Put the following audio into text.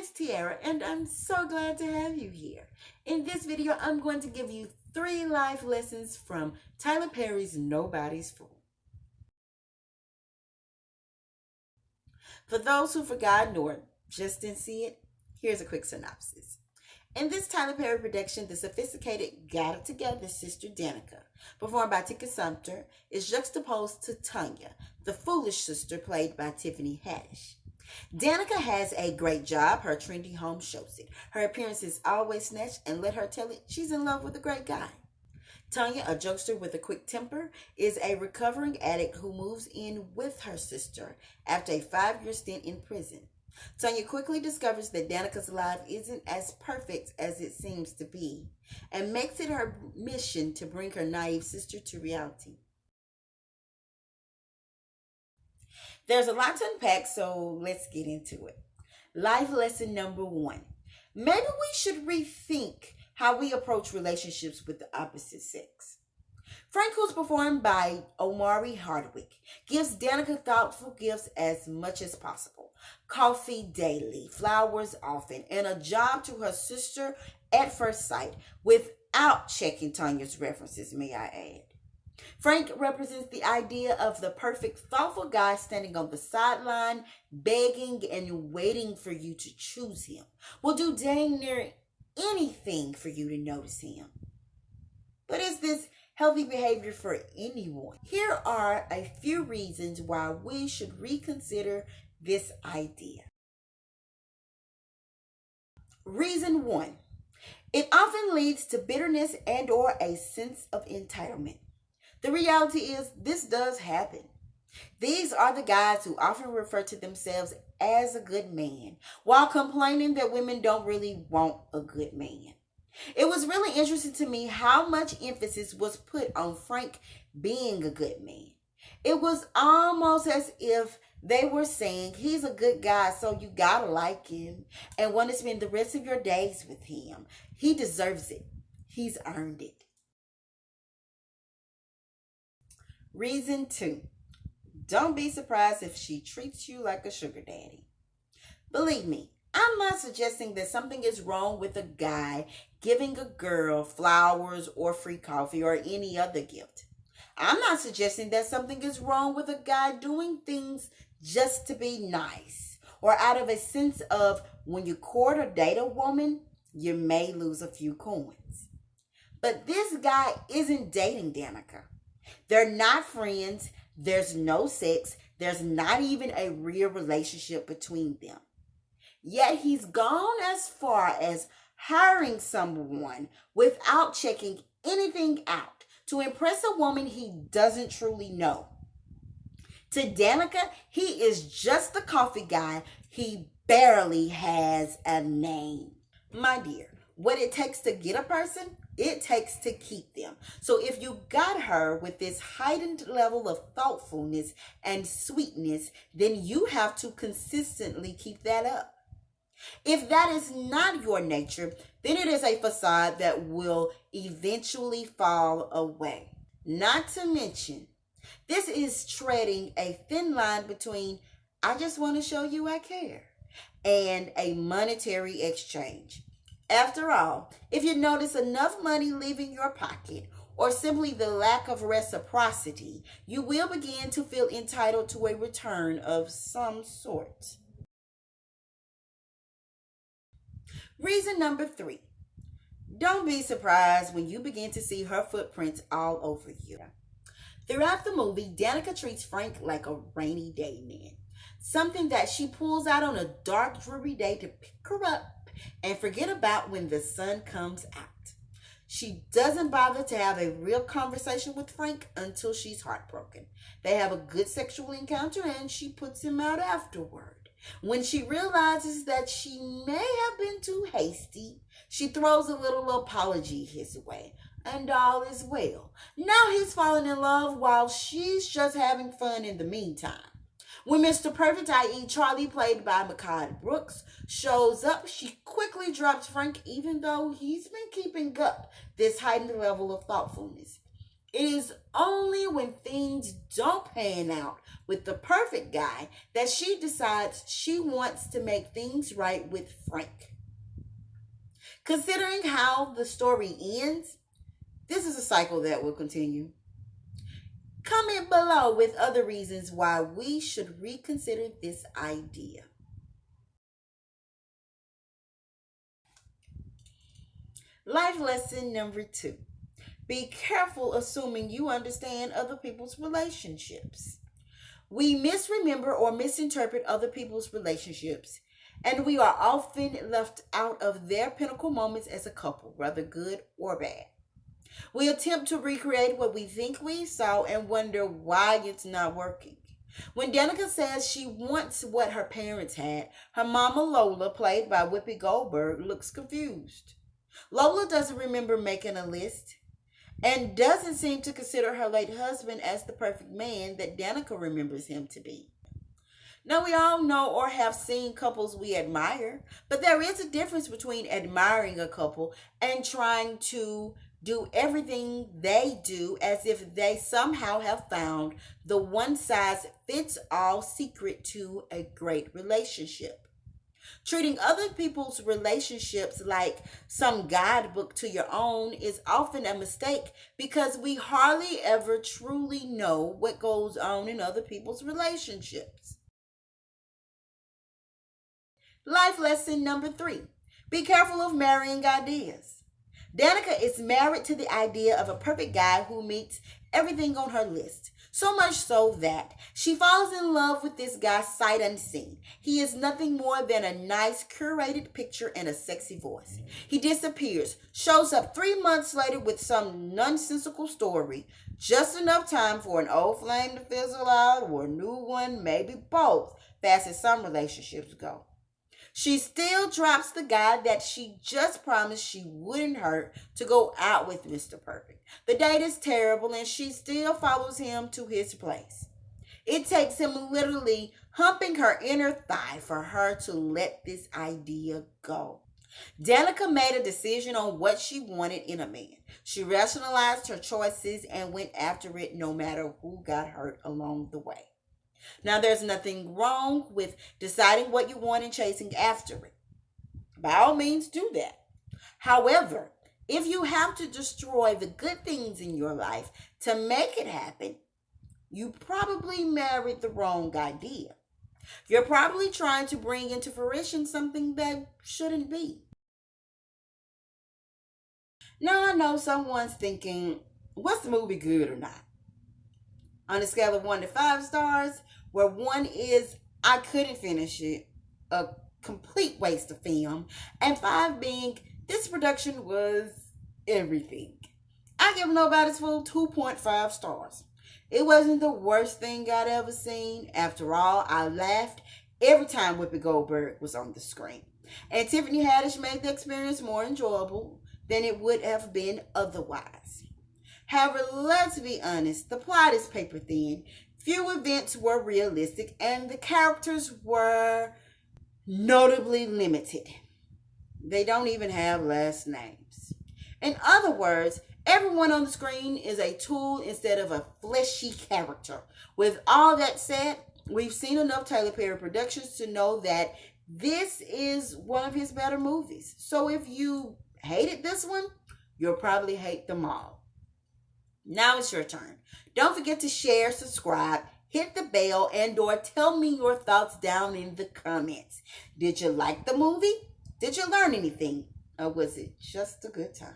is Tiara, and I'm so glad to have you here. In this video, I'm going to give you 3 life lessons from Tyler Perry's Nobody's Fool. For those who forgot or just didn't see it, here's a quick synopsis. In this Tyler Perry production, the sophisticated, got-it-together sister Danica, performed by Tika Sumpter, is juxtaposed to Tanya, the foolish sister played by Tiffany Haddish. Danica has a great job. Her trendy home shows it. Her appearance is always snatched, and let her tell it, she's in love with a great guy. Tanya, a jokester with a quick temper, is a recovering addict who moves in with her sister after a 5-year stint in prison. Tanya quickly discovers that Danica's life isn't as perfect as it seems to be, and makes it her mission to bring her naive sister to reality. There's a lot to unpack, so let's get into it. Life lesson number 1. Maybe we should rethink how we approach relationships with the opposite sex. Frank, who's performed by Omari Hardwick, gives Danica thoughtful gifts as much as possible. Coffee daily, flowers often, and a job to her sister at first sight without checking Tanya's references, may I add. Frank represents the idea of the perfect, thoughtful guy standing on the sideline, begging and waiting for you to choose him. Will do dang near anything for you to notice him. But is this healthy behavior for anyone? Here are a few reasons why we should reconsider this idea. Reason 1. It often leads to bitterness and or a sense of entitlement. The reality is, this does happen. These are the guys who often refer to themselves as a good man, while complaining that women don't really want a good man. It was really interesting to me how much emphasis was put on Frank being a good man. It was almost as if they were saying, he's a good guy, so you gotta like him and want to spend the rest of your days with him. He deserves it. He's earned it. Reason 2. Don't be surprised if she treats you like a sugar daddy. Believe me, I'm not suggesting that something is wrong with a guy giving a girl flowers or free coffee or any other gift. I'm not suggesting that something is wrong with a guy doing things just to be nice, or out of a sense of when you court or date a woman, you may lose a few coins. But this guy isn't dating Danica. They're not friends. There's no sex. There's not even a real relationship between them. Yet he's gone as far as hiring someone without checking anything out to impress a woman he doesn't truly know. To Danica, he is just the coffee guy. He barely has a name. My dear, what it takes to get a person, it takes to keep them. So if you got her with this heightened level of thoughtfulness and sweetness, then you have to consistently keep that up. If that is not your nature, then it is a facade that will eventually fall away. Not to mention, this is treading a thin line between, I just want to show you I care, and a monetary exchange. After all, if you notice enough money leaving your pocket, or simply the lack of reciprocity, you will begin to feel entitled to a return of some sort. Reason number 3. Don't be surprised when you begin to see her footprints all over you. Throughout the movie, Danica treats Frank like a rainy day man. Something that she pulls out on a dark, dreary day to pick her up and forget about when the sun comes out. She doesn't bother to have a real conversation with Frank until she's heartbroken. They have a good sexual encounter and she puts him out afterward. When she realizes that she may have been too hasty, she throws a little apology his way, and all is well. Now he's falling in love while she's just having fun in the meantime. When Mr. Perfect, i.e. Charlie, played by Mehcad Brooks, shows up, she quickly drops Frank, even though he's been keeping up this heightened level of thoughtfulness. It is only when things don't pan out with the perfect guy that she decides she wants to make things right with Frank. Considering how the story ends, this is a cycle that will continue. Comment below with other reasons why we should reconsider this idea. Life lesson number 2. Be careful assuming you understand other people's relationships. We misremember or misinterpret other people's relationships, and we are often left out of their pinnacle moments as a couple, whether good or bad. We attempt to recreate what we think we saw and wonder why it's not working. When Danica says she wants what her parents had, her mama Lola, played by Whoopi Goldberg, looks confused. Lola doesn't remember making a list and doesn't seem to consider her late husband as the perfect man that Danica remembers him to be. Now, we all know or have seen couples we admire, but there is a difference between admiring a couple and trying to do everything they do as if they somehow have found the one size fits all secret to a great relationship. Treating other people's relationships like some guidebook to your own is often a mistake because we hardly ever truly know what goes on in other people's relationships. Life lesson number 3. Be careful of marrying ideas. Danica is married to the idea of a perfect guy who meets everything on her list. So much so that she falls in love with this guy sight unseen. He is nothing more than a nice curated picture and a sexy voice. He disappears, shows up 3 months later with some nonsensical story, just enough time for an old flame to fizzle out or a new one, maybe both, fast as some relationships go. She still drops the guy that she just promised she wouldn't hurt to go out with Mr. Perfect. The date is terrible and she still follows him to his place. It takes him literally humping her inner thigh for her to let this idea go. Danica made a decision on what she wanted in a man. She rationalized her choices and went after it no matter who got hurt along the way. Now, there's nothing wrong with deciding what you want and chasing after it. By all means, do that. However, if you have to destroy the good things in your life to make it happen, you probably married the wrong idea. You're probably trying to bring into fruition something that shouldn't be. Now, I know someone's thinking, was the movie good or not? On a scale of 1 to 5 stars, where 1 is I couldn't finish it, a complete waste of film, and 5 being this production was everything, I give Nobody's Fool 2.5 stars. It wasn't the worst thing I'd ever seen. After all, I laughed every time Whoopi Goldberg was on the screen. And Tiffany Haddish made the experience more enjoyable than it would have been otherwise. However, let's be honest, the plot is paper thin. Few events were realistic and the characters were notably limited. They don't even have last names. In other words, everyone on the screen is a tool instead of a fleshy character. With all that said, we've seen enough Tyler Perry productions to know that this is one of his better movies. So if you hated this one, you'll probably hate them all. Now it's your turn. Don't forget to share, subscribe, hit the bell, and or tell me your thoughts down in the comments. Did you like the movie? Did you learn anything? Or was it just a good time?